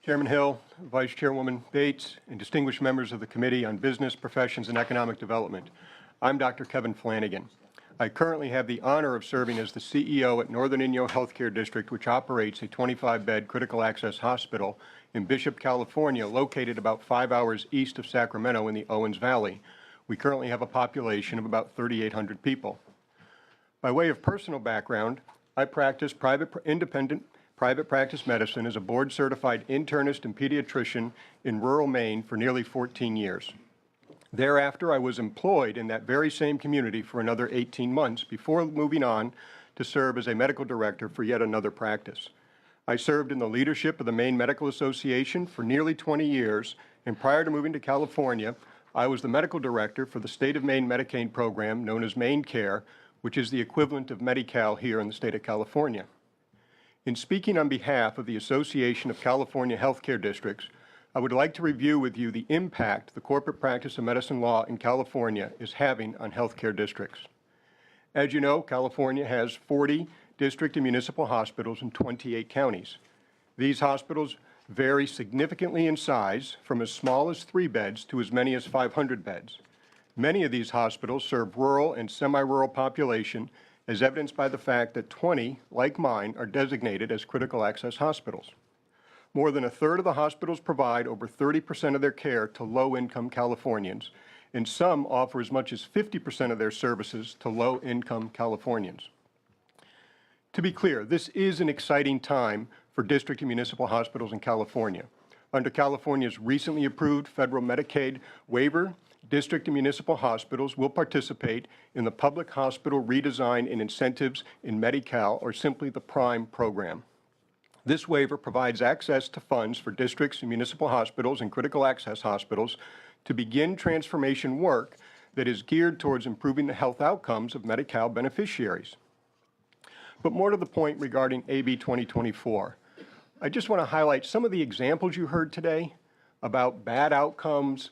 Chairman Hill, Vice Chairwoman Bates, and distinguished members of the Committee on Business, Professions, and Economic Development. I'm Dr. Kevin Flanagan. I currently have the honor of serving as the CEO at Northern Inyo Healthcare District, which operates a 25-bed critical access hospital in Bishop, California, located about 5 hours east of Sacramento in the Owens Valley. We currently have a population of about 3,800 people. By way of personal background, I practice independent private practice medicine as a board-certified internist and pediatrician in rural Maine for nearly 14 years. Thereafter, I was employed in that very same community for another 18 months before moving on to serve as a medical director for yet another practice. I served in the leadership of the Maine Medical Association for nearly 20 years, and prior to moving to California, I was the medical director for the state of Maine Medicaid program known as MaineCare, which is the equivalent of Medi-Cal here in the state of California. In speaking on behalf of the Association of California Healthcare Districts, I would like to review with you the impact the corporate practice of medicine law in California is having on healthcare districts. As you know, California has 40 district and municipal hospitals in 28 counties. These hospitals vary significantly in size, from as small as 3 beds to as many as 500 beds. Many of these hospitals serve rural and semi-rural population, as evidenced by the fact that 20, like mine, are designated as critical access hospitals. More than a third of the hospitals provide over 30% of their care to low-income Californians, and some offer as much as 50% of their services to low-income Californians. To be clear, this is an exciting time for district and municipal hospitals in California. Under California's recently approved federal Medicaid waiver, district and municipal hospitals will participate in the Public Hospital Redesign and Incentives in Medi-Cal, or simply the PRIME program. This waiver provides access to funds for districts and municipal hospitals and critical access hospitals to begin transformation work that is geared towards improving the health outcomes of Medi-Cal beneficiaries. But more to the point regarding AB 2024, I just want to highlight some of the examples you heard today about bad outcomes,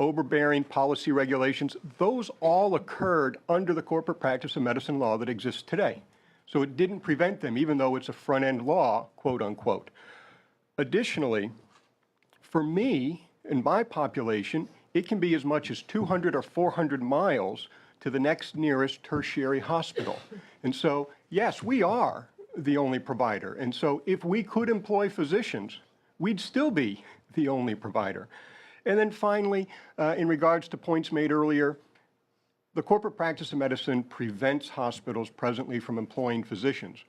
overbearing policy regulations. Those all occurred under the corporate practice of medicine law that exists today. So it didn't prevent them, even though it's a front-end law, quote unquote. Additionally, for me and my population, it can be as much as 200 or 400 miles to the next nearest tertiary hospital. And so, yes, we are the only provider. And so if we could employ physicians, we'd still be the only provider. And then finally, in regards to points made earlier, the corporate practice of medicine prevents hospitals presently from employing physicians.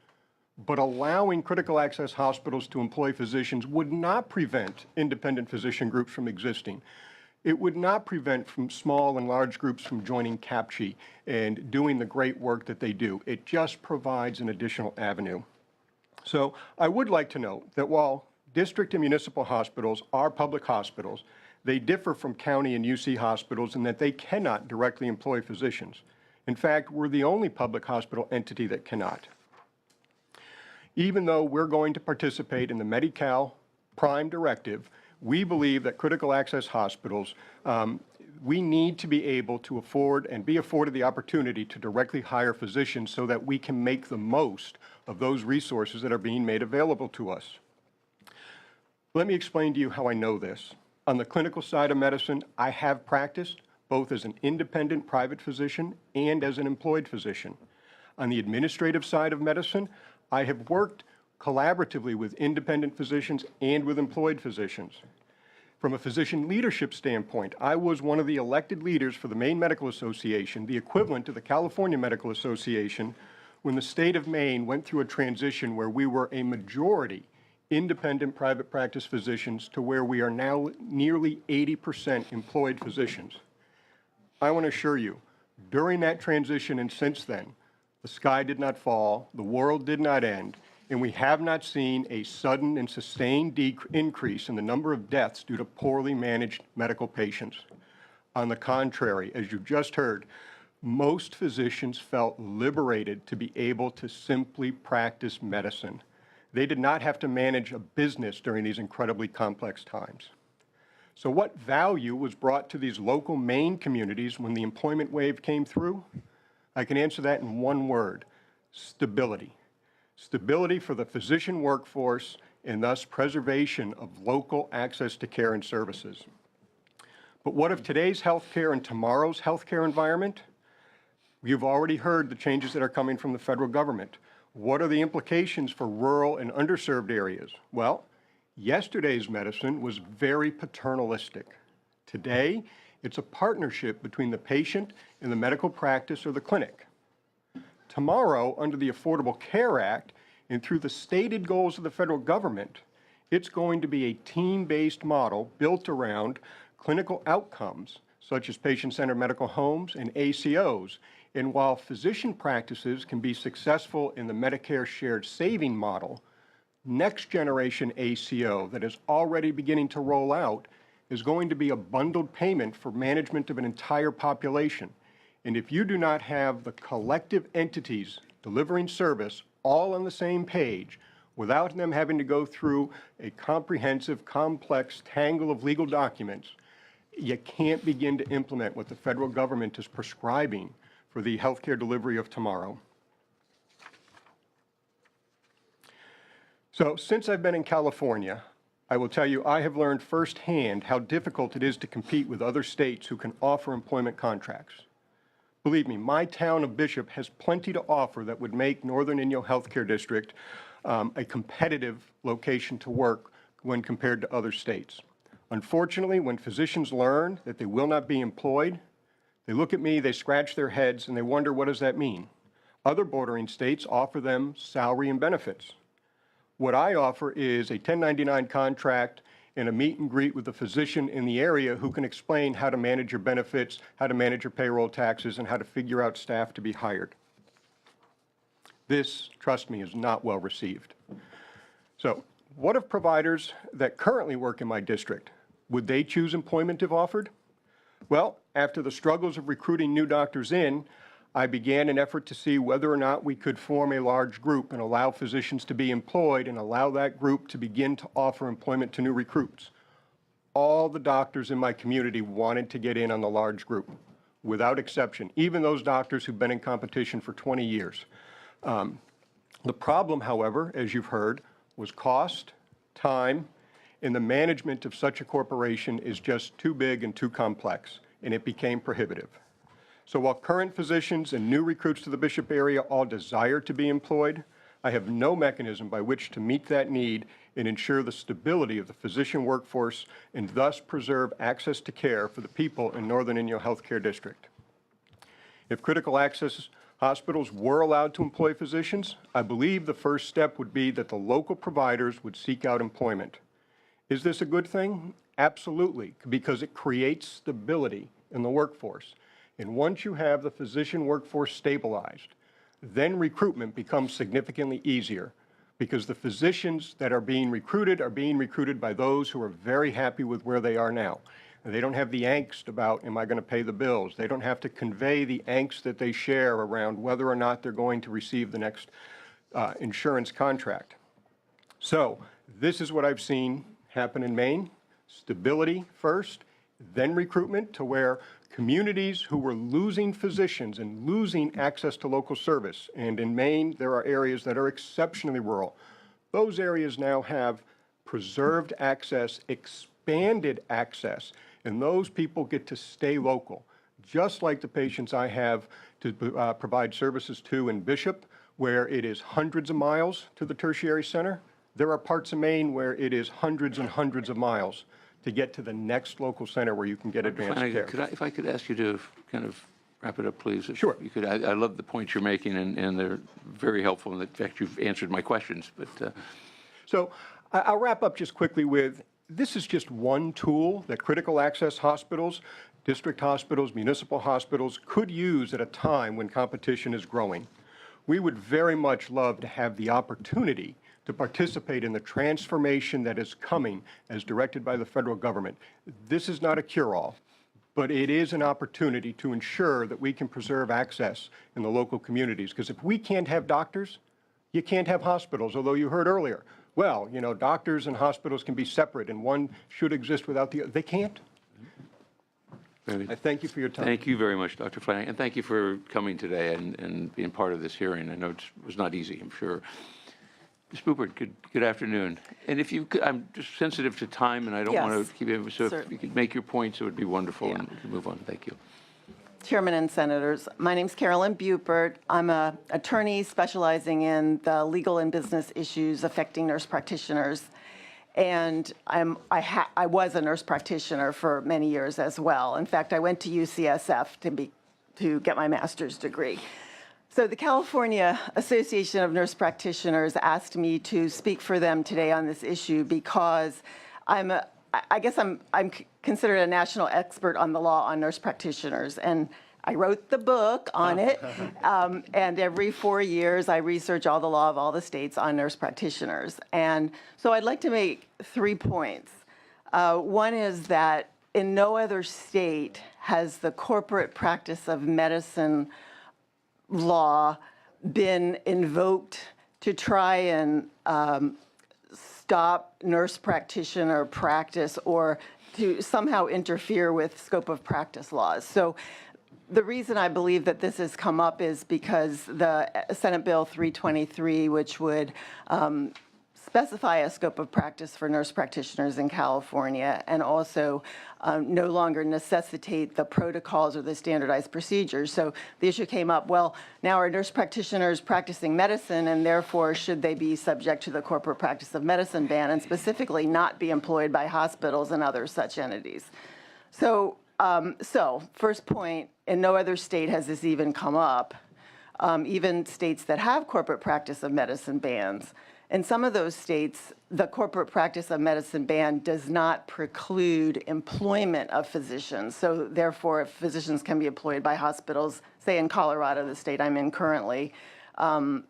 But allowing critical access hospitals to employ physicians would not prevent independent physician groups from existing. It would not prevent from small and large groups from joining CAPCHE and doing the great work that they do. It just provides an additional avenue. So I would like to note that while district and municipal hospitals are public hospitals, they differ from county and UC hospitals in that they cannot directly employ physicians. In fact, we're the only public hospital entity that cannot. Even though we're going to participate in the Medi-Cal PRIME directive, we believe that critical access hospitals, we need to be able to afford and be afforded the opportunity to directly hire physicians so that we can make the most of those resources that are being made available to us. Let me explain to you how I know this. On the clinical side of medicine, I have practiced both as an independent private physician and as an employed physician. On the administrative side of medicine, I have worked collaboratively with independent physicians and with employed physicians. From a physician leadership standpoint, I was one of the elected leaders for the Maine Medical Association, the equivalent to the California Medical Association, when the state of Maine went through a transition where we were a majority independent private practice physicians to where we are now nearly 80% employed physicians. I want to assure you, during that transition and since then, the sky did not fall, the world did not end, and we have not seen a sudden and sustained increase in the number of deaths due to poorly managed medical patients. On the contrary, as you just heard, most physicians felt liberated to be able to simply practice medicine. They did not have to manage a business during these incredibly complex times. So what value was brought to these local Maine communities when the employment wave came through? I can answer that in one word: stability. Stability for the physician workforce and thus preservation of local access to care and services. But what of today's healthcare and tomorrow's healthcare environment? You've already heard the changes that are coming from the federal government. What are the implications for rural and underserved areas? Well, yesterday's medicine was very paternalistic. Today, it's a partnership between the patient and the medical practice or the clinic. Tomorrow, under the Affordable Care Act and through the stated goals of the federal government, it's going to be a team-based model built around clinical outcomes, such as patient-centered medical homes and ACOs. And while physician practices can be successful in the Medicare shared saving model, next generation ACO that is already beginning to roll out is going to be a bundled payment for management of an entire population. And if you do not have the collective entities delivering service all on the same page, without them having to go through a comprehensive, complex tangle of legal documents, you can't begin to implement what the federal government is prescribing for the healthcare delivery of tomorrow. So since I've been in California, I will tell you I have learned firsthand how difficult it is to compete with other states who can offer employment contracts. Believe me, my town of Bishop has plenty to offer that would make Northern Inyo Healthcare District a competitive location to work when compared to other states. Unfortunately, when physicians learn that they will not be employed, they look at me, they scratch their heads, and they wonder, what does that mean? Other bordering states offer them salary and benefits. What I offer is a 1099 contract and a meet and greet with a physician in the area who can explain how to manage your benefits, how to manage your payroll taxes, and how to figure out staff to be hired. This, trust me, is not well received. So, what of providers that currently work in my district? Would they choose employment if offered? Well, after the struggles of recruiting new doctors in, I began an effort to see whether or not we could form a large group and allow physicians to be employed and allow that group to begin to offer employment to new recruits. All the doctors in my community wanted to get in on the large group, without exception, even those doctors who've been in competition for 20 years. The problem, however, as you've heard, was cost, time, and the management of such a corporation is just too big and too complex, and it became prohibitive. So while current physicians and new recruits to the Bishop area all desire to be employed, I have no mechanism by which to meet that need and ensure the stability of the physician workforce and thus preserve access to care for the people in Northern Inyo Healthcare District. If critical access hospitals were allowed to employ physicians, I believe the first step would be that the local providers would seek out employment. Is this a good thing? Absolutely, because it creates stability in the workforce. And once you have the physician workforce stabilized, then recruitment becomes significantly easier because the physicians that are being recruited by those who are very happy with where they are now. And they don't have the angst about, am I going to pay the bills? They don't have to convey the angst that they share around whether or not they're going to receive the next insurance contract. So this is what I've seen happen in Maine. Stability first, then recruitment to where communities who were losing physicians and losing access to local service, and in Maine there are areas that are exceptionally rural. Those areas now have preserved access, expanded access, and those people get to stay local, just like the patients I have to provide services to in Bishop, where it is hundreds of miles to the tertiary center. There are parts of Maine where it is hundreds and hundreds of miles to get to the next local center where you can get advanced care. If I could ask you to kind of wrap it up, please. Sure. You could. I love the points you're making, and they're very helpful. And in fact, you've answered my questions. But So I'll wrap up just quickly with, this is just one tool that critical access hospitals, district hospitals, municipal hospitals could use at a time when competition is growing. We would very much love to have the opportunity to participate in the transformation that is coming as directed by the federal government. This is not a cure-all, but it is an opportunity to ensure that we can preserve access in the local communities. Because if we can't have doctors, you can't have hospitals, although you heard earlier, well, you know, doctors and hospitals can be separate and one should exist without the other. They can't. I thank you for your time. Thank you very much, Dr. Flanagan, and thank you for coming today and being part of this hearing. I know it was not easy, I'm sure. Ms. Boopert, good afternoon. And if you could, I'm just sensitive to time, and I don't want Yes, to keep it, so if certainly. you could make your points, it would be wonderful, Yeah. and we can move on. Thank you. Chairman and Senators, my name's Carolyn Bupert. I'm an attorney specializing in the legal and business issues affecting nurse practitioners. And I was a nurse practitioner for many years as well. In fact, I went to UCSF to get my master's degree. So the California Association of Nurse Practitioners asked me to speak for them today on this issue because I guess I'm considered a national expert on the law on nurse practitioners, and I wrote the book on it. And every 4 years, I research all the law of all the states on nurse practitioners. And so I'd like to make 3 points. One is that in no other state has the corporate practice of medicine law been invoked to try and stop nurse practitioner practice or to somehow interfere with scope of practice laws. So the reason I believe that this has come up is because the Senate Bill 323, which would specify a scope of practice for nurse practitioners in California and also no longer necessitate the protocols or the standardized procedures. So the issue came up, well, now are nurse practitioners practicing medicine, and therefore should they be subject to the corporate practice of medicine ban and specifically not be employed by hospitals and other such entities? So first point, in no other state has this even come up, even states that have corporate practice of medicine bans. In some of those states, the corporate practice of medicine ban does not preclude employment of physicians. So therefore, if physicians can be employed by hospitals, say in Colorado, the state I'm in currently,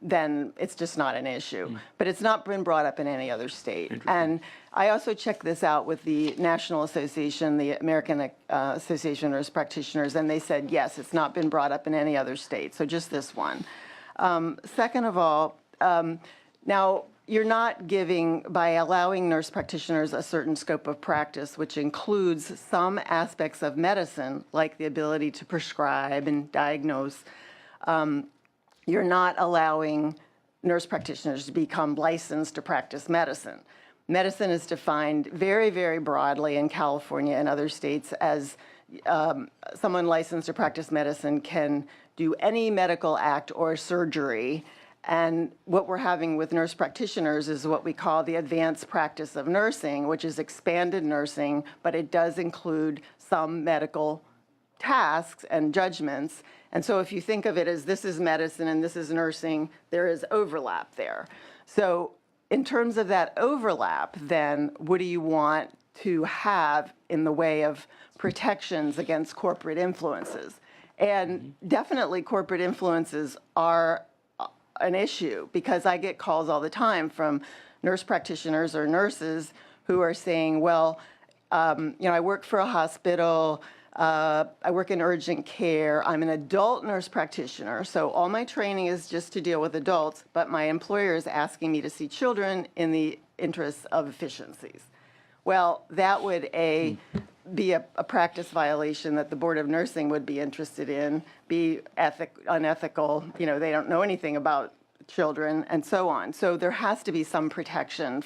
then it's just not an issue. But it's not been brought up in any other state. And I also checked this out with the National Association, the American Association of Nurse Practitioners, and they said, yes, it's not been brought up in any other state, so just this one. Second of all, now, you're not giving, by allowing nurse practitioners a certain scope of practice, which includes some aspects of medicine, like the ability to prescribe and diagnose, you're not allowing nurse practitioners to become licensed to practice medicine. Medicine is defined very, very broadly in California and other states as someone licensed to practice medicine can do any medical act or surgery. And what we're having with nurse practitioners is what we call the advanced practice of nursing, which is expanded nursing, but it does include some medical tasks and judgments. And so if you think of it as this is medicine and this is nursing, there is overlap there. So in terms of that overlap, then what do you want to have in the way of protections against corporate influences? And definitely corporate influences are an issue, because I get calls all the time from nurse practitioners or nurses who are saying, well, I work for a hospital, I work in urgent care, I'm an adult nurse practitioner, so all my training is just to deal with adults, but my employer is asking me to see children in the interests of efficiencies. Well, that would be a practice violation that the Board of Nursing would be interested in, be unethical, they don't know anything about children and so on. So there has to be some protection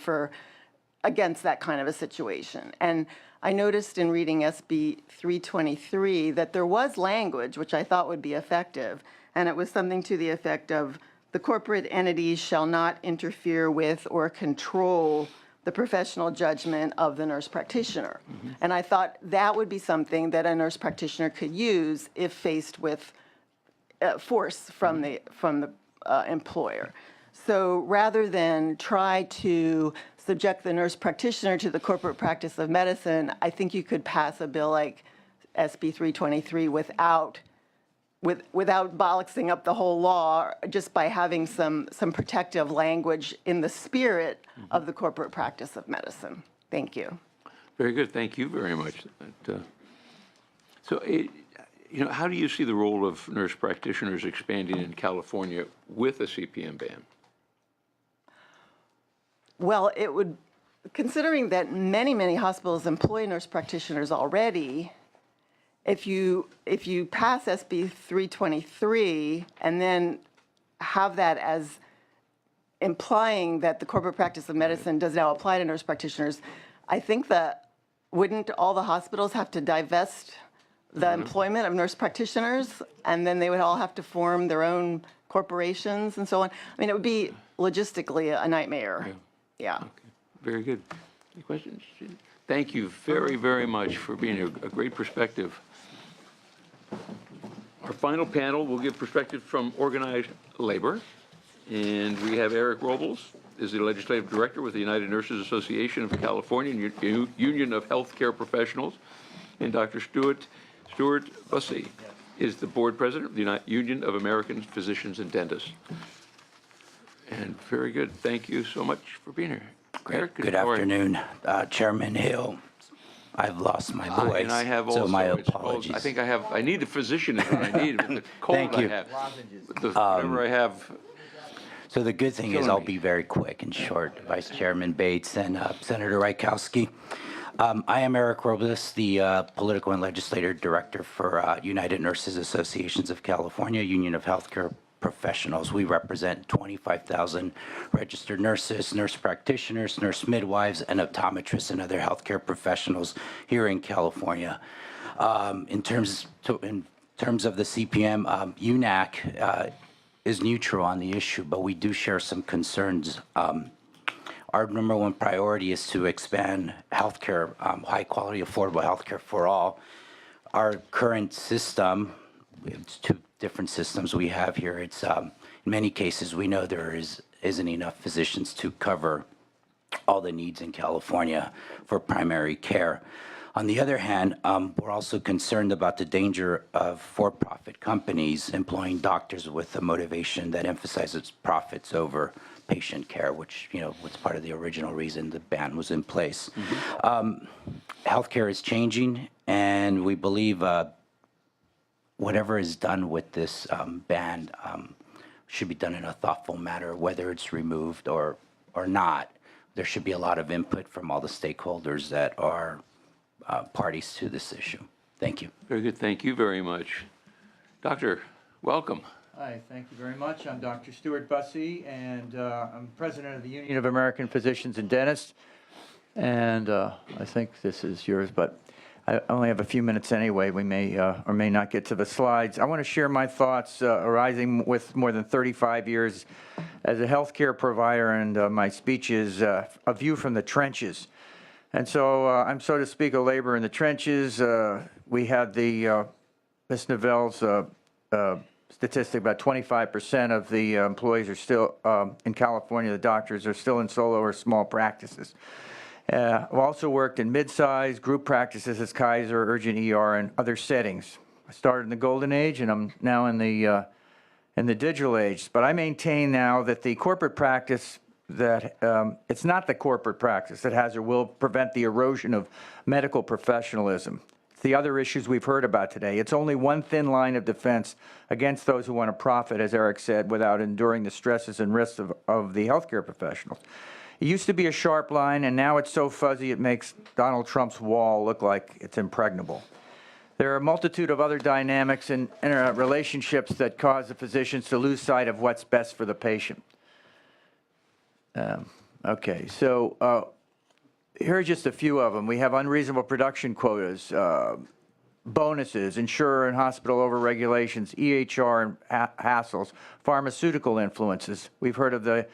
against that kind of a situation. And I noticed in reading SB 323 that there was language which I thought would be effective, and it was something to the effect of the corporate entities shall not interfere with or control the professional judgment of the nurse practitioner. And I thought that would be something that a nurse practitioner could use if faced with force from the employer. So rather than try to subject the nurse practitioner to the corporate practice of medicine, I think you could pass a bill like SB 323 without bollocksing up the whole law, just by having some protective language in the spirit of the corporate practice of medicine. Thank you. Very good. Thank you very much. How do you see the role of nurse practitioners expanding in California with a CPM ban? Well, it would, considering that many, many hospitals employ nurse practitioners already, if you pass SB 323 and then have that as implying that the corporate practice of medicine does now apply to nurse practitioners, I think that wouldn't all the hospitals have to divest the employment of nurse practitioners, and then they would all have to form their own corporations and so on? I mean, it would be logistically a nightmare. Yeah. Very good. Any questions? Thank you very, very much for being here. A great perspective. Our final panel will give perspective from organized labor. And we have Eric Robles, is the Legislative Director with the United Nurses Association of California, Union of Healthcare Professionals. And Dr. Stuart Bussey is the Board President of the Union of American Physicians and Dentists. And very good. Thank you so much for being here. Eric, Good how are you? afternoon, Chairman Hill. I've lost my voice, And I have also, so my I suppose, apologies. I think I need a physician is what I need with the cold Thank I you. have. Whatever I have, So the good thing is Killing I'll me. be very quick and short, Vice Chairman Bates and Senator Rykowski. I am Eric Robles, the Political and Legislative Director for United Nurses Associations of California, Union of Healthcare Professionals. We represent 25,000 registered nurses, nurse practitioners, nurse midwives, and optometrists and other healthcare professionals here in California. In terms of the CPM, UNAC is neutral on the issue, but we do share some concerns. Our number one priority is to expand healthcare, high-quality, affordable healthcare for all. Our current system, it's two different systems we have here. It's in many cases we know there isn't enough physicians to cover all the needs in California for primary care. On the other hand, we're also concerned about the danger of for-profit companies employing doctors with a motivation that emphasizes profits over patient care, which, was part of the original reason the ban was in place. Healthcare is changing, and we believe whatever is done with this ban should be done in a thoughtful manner, whether it's removed or not. There should be a lot of input from all the stakeholders that are parties to this issue. Thank you. very good. Thank you very much. Doctor, welcome. Hi, thank you very much. I'm Dr. Stuart Bussey, and I'm president of the Union of American Physicians and Dentists. And I think this is yours, but I only have a few minutes anyway. We may or may not get to the slides. I want to share my thoughts arising with more than 35 years as a healthcare provider, and my speech is a view from the trenches. And so I'm, so to speak, a labor in the trenches. We had the Ms. Novell's statistic, about 25% of the employees are still, in California, the doctors are still in solo or small practices. I've also worked in mid-size group practices as Kaiser, Urgent ER, and other settings. I started in the golden age, and I'm now in the digital age. But I maintain now that the corporate practice, that it's not the corporate practice that has or will prevent the erosion of medical professionalism. It's the other issues we've heard about today. It's only one thin line of defense against those who want to profit, as Eric said, without enduring the stresses and risks of the healthcare professionals. It used to be a sharp line, and now it's so fuzzy it makes Donald Trump's wall look like it's impregnable. There are a multitude of other dynamics and relationships that cause the physicians to lose sight of what's best for the patient. Okay, so here are just a few of them. We have unreasonable production quotas, bonuses, insurer and hospital overregulations, EHR and hassles, pharmaceutical influences. We've heard of the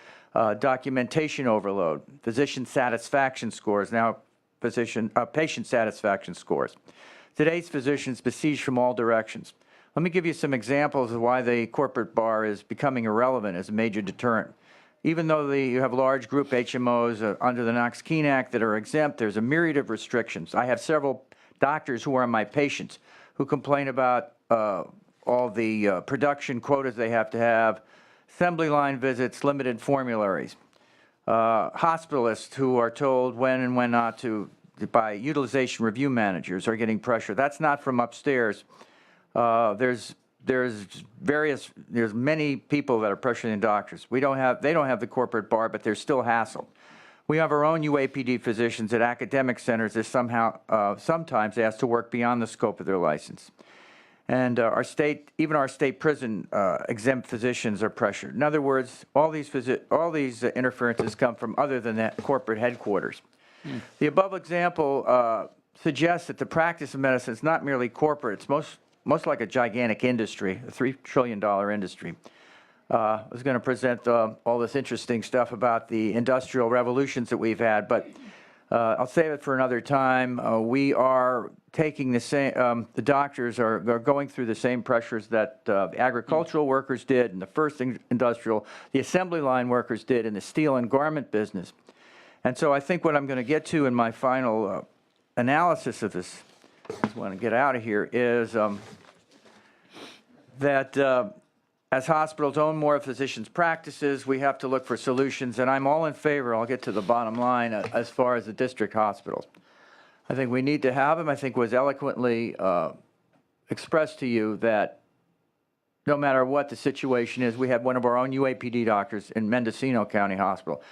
documentation overload, physician satisfaction scores, now patient satisfaction scores. Today's physicians besieged from all directions. Let me give you some examples of why the corporate bar is becoming irrelevant as a major deterrent. Even though you have large group HMOs under the Knox-Keene Act that are exempt, there's a myriad of restrictions. I have several doctors who are my patients who complain about all the production quotas they have to have, assembly line visits, limited formularies. Hospitalists who are told when and when not to, by utilization review managers, are getting pressure. That's not from upstairs. There's many people that are pressuring doctors. They don't have the corporate bar, but they're still hassled. We have our own UAPD physicians at academic centers that sometimes asked to work beyond the scope of their license. And even our state prison exempt physicians are pressured. In other words, all these interferences come from other than that corporate headquarters. The above example suggests that the practice of medicine is not merely corporate, it's most like a gigantic industry, a $3 trillion industry. I was going to present all this interesting stuff about the industrial revolutions that we've had, but I'll save it for another time. We are taking the same, the doctors are going through the same pressures that the agricultural workers did in the first industrial, the assembly line workers did in the steel and garment business. And so I think what I'm going to get to in my final analysis of this, I just want to get out of here, is that as hospitals own more physicians' practices, we have to look for solutions, and I'm all in favor, I'll get to the bottom line, as far as the district hospitals. I think we need to have them. I think was eloquently expressed to you that no matter what the situation is, we had one of our own UAPD doctors in Mendocino County Hospital.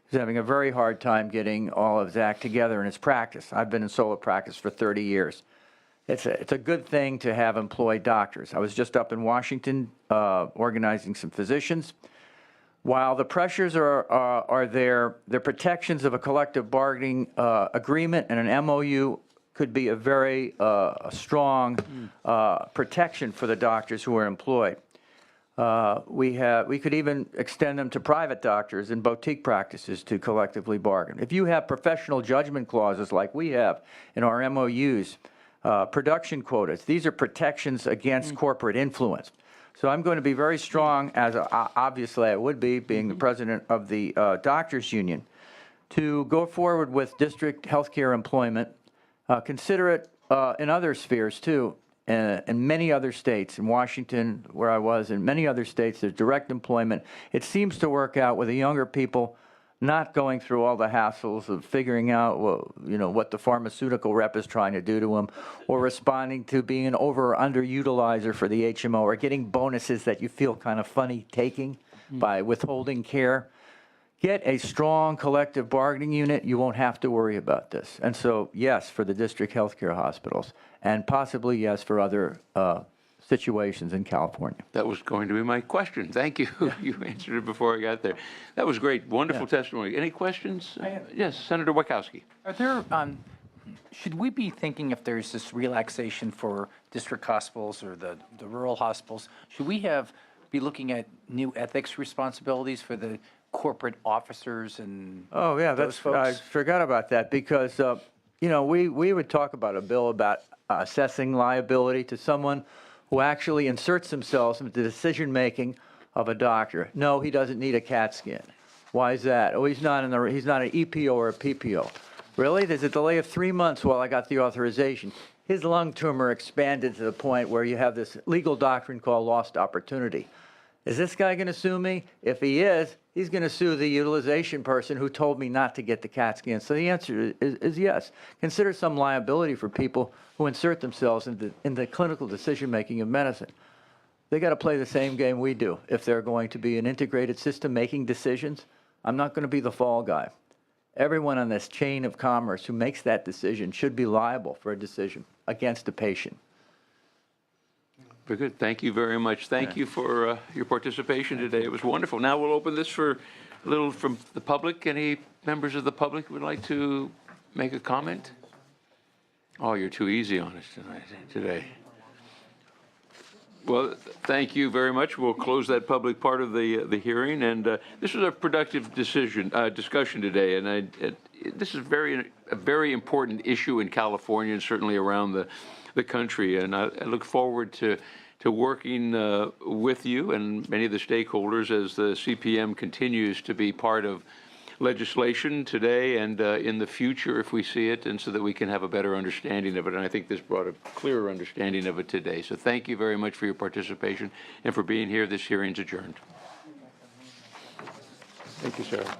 He's having a very hard time getting all of his act together in his practice. I've been in solo practice for 30 years. It's a good thing to have employed doctors. I was just up in Washington organizing some physicians. While the pressures are there, the protections of a collective bargaining agreement and an MOU could be a very strong protection for the doctors who are employed. We could even extend them to private doctors and boutique practices to collectively bargain. If you have professional judgment clauses like we have in our MOUs, production quotas, these are protections against corporate influence. So I'm going to be very strong, as obviously I would be, being the president of the doctors union, to go forward with district healthcare employment. Consider it in other spheres too. In many other states, in Washington, where I was, in many other states, there's direct employment. It seems to work out with the younger people not going through all the hassles of figuring out, well, you know, what the pharmaceutical rep is trying to do to them, or responding to being an over or underutilizer for the HMO, or getting bonuses that you feel kind of funny taking by withholding care. Get a strong collective bargaining unit, you won't have to worry about this. And so, yes, for the district healthcare hospitals, and possibly yes for other situations in California. That was going to be my question. Thank you. You answered it before I got there. That was great. Wonderful testimony. Any questions? Yes, Senator Wachowski. Are there, should we be thinking if there's this relaxation for district hospitals or the rural hospitals, should we be looking at new ethics responsibilities for the corporate officers and Oh, yeah, those folks? I forgot about that because, you know, we would talk about a bill about assessing liability to someone who actually inserts themselves into the decision-making of a doctor. No, he doesn't need a CAT scan. Why is that? Oh, he's not an EPO or a PPO. Really? There's a delay of 3 months while I got the authorization. His lung tumor expanded to the point where you have this legal doctrine called lost opportunity. Is this guy going to sue me? If he is, he's going to sue the utilization person who told me not to get the CAT scan. So the answer is yes. Consider some liability for people who insert themselves in the clinical decision-making of medicine. They got to play the same game we do. If they're going to be an integrated system making decisions, I'm not going to be the fall guy. Everyone on this chain of commerce who makes that decision should be liable for a decision against a patient. Very good. Thank you very much. Thank you for your participation today. It was wonderful. Now we'll open this for a little from the public. Any members of the public would like to make a comment? Oh, you're too easy on us today. Well, thank you very much. We'll close that public part of the hearing. And this was a productive discussion today. And this is a very important issue in California and certainly around the country. And I look forward to working with you and many of the stakeholders as the CPM continues to be part of legislation today and in the future if we see it, and so that we can have a better understanding of it. And I think this brought a clearer understanding of it today. So thank you very much for your participation and for being here. This hearing's adjourned. Thank you, Sarah.